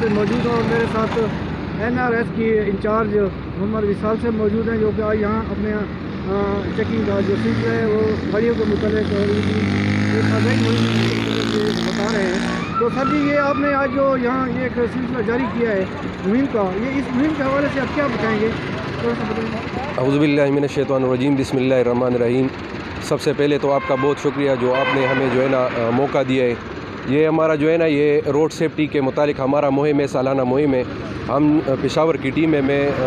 पे मौजूद हूँ और मेरे साथ NRS की इंचार्ज मोहम्मद विशाल से मौजूद हैं, जो कि आज यहाँ अपने चेकिंग का जो सिलसिला है वो गाड़ियों के मुताबिक बता रहे हैं। तो सर जी, ये आपने आज जो यहाँ ये एक सिलसिला जारी किया है मुहिम का, ये इस मुहिम के हवाले से आप क्या बताएँगे? थोड़ा सा बताएँगे। औज़ुबिल्लाहि मिनश्शैतानिर्रजीम, बिस्मिल्लाहिर्रहमानिर्रहीम। सबसे पहले तो आपका बहुत शुक्रिया जो आपने हमें जो है ना मौका दिया है। ये हमारा जो है ना ये रोड सेफ्टी के मुतालिक हमारा मुहिम है, सालाना मुहिम है। हम पेशावर की टीम है।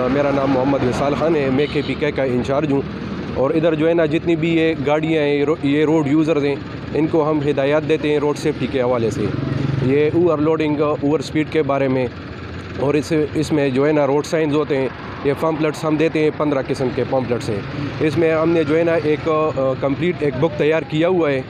मेरा नाम मोहम्मद विशाल खान है, मैं KPK का इंचार्ज हूँ। और इधर जो है ना जितनी भी ये गाड़ियाँ हैं, ये रोड यूज़र्स हैं, इनको हम हिदायत देते हैं रोड सेफ्टी के हवाले से, ये ओवरलोडिंग, ओवर स्पीड के बारे में। और इसमें जो है ना रोड साइंस होते हैं, ये पम्पलेट्स हम देते हैं, 15 किस्म के पम्पलेट्स हैं। इसमें हमने जो है ना एक कंप्लीट एक बुक तैयार किया हुआ है,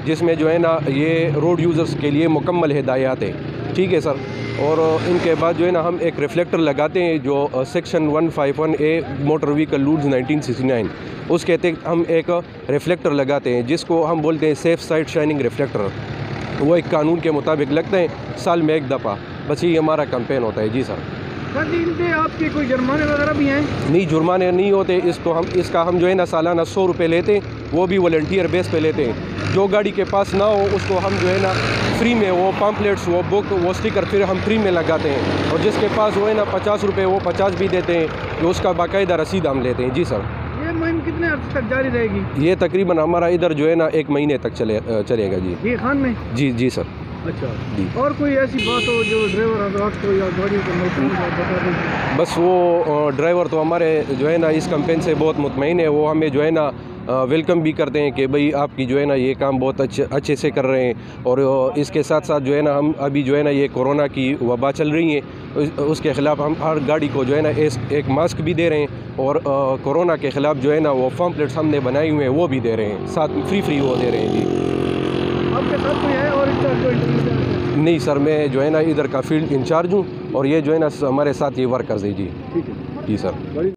जिसमें जो है ना ये रोड यूज़र्स के लिए मुकम्मल हिदायत है। ठीक है सर। और इनके बाद जो है ना हम एक रिफ्लेक्टर लगाते हैं जो section 151A motor vehicle rules 1969 उसके तहत हम एक रिफ्लेक्टर लगाते हैं, जिसको हम बोलते हैं सेफ साइड शाइनिंग रिफ्लेक्टर। वो एक कानून के मुताबिक लगते हैं साल में एक दफ़ा, बस ये हमारा कैंपेन होता है। जी सर। सर जी, इन पे आपके कोई जुर्माने वगैरह भी हैं? नहीं, जुर्माने नहीं होते। इसका हम जो है ना सालाना 100 रुपये लेते हैं, वो भी वॉलंटियर बेस पे लेते हैं। जो गाड़ी के पास ना हो उसको हम जो है ना फ्री में वो पम्पलेट्स, वो बुक, वो स्टिकर फिर हम फ्री में लगाते हैं। और जिसके पास वो है ना 50 रुपये, वो 50 भी देते हैं, तो उसका बाकायदा रसीद हम लेते हैं। जी सर। ये मुहिम कितने अर्से तक जारी रहेगी? ये तकरीबन हमारा इधर जो है ना 1 महीने तक चलेगा। जी ये खान में? जी सर। अच्छा जी। और कोई ऐसी बात हो जो ड्राइवर हज़रात को या गाड़ी को बता दें? बस वो ड्राइवर तो हमारे जो है ना इस कैंपेन से बहुत मुतमईन है। वो हमें जो है ना वेलकम भी करते हैं कि भाई आपकी जो है ना ये काम बहुत अच्छे से कर रहे हैं। और इसके साथ साथ जो है ना हम अभी जो है ना ये कोरोना की वबा चल रही है, उसके ख़िलाफ़ हम हर गाड़ी को जो है ना एक मास्क भी दे रहे हैं। और कोरोना के ख़िलाफ़ जो है ना वो पम्पलेट्स हमने बनाए हुए हैं, वो भी दे रहे हैं, साथ फ्री वो दे रहे हैं। जी। आपके साथ कोई है और इसका नहीं सर, मैं जो है ना इधर का फील्ड इंचार्ज हूँ और ये जो है ना हमारे साथ ये वर्कर्स है। जी ठीक है। जी सर।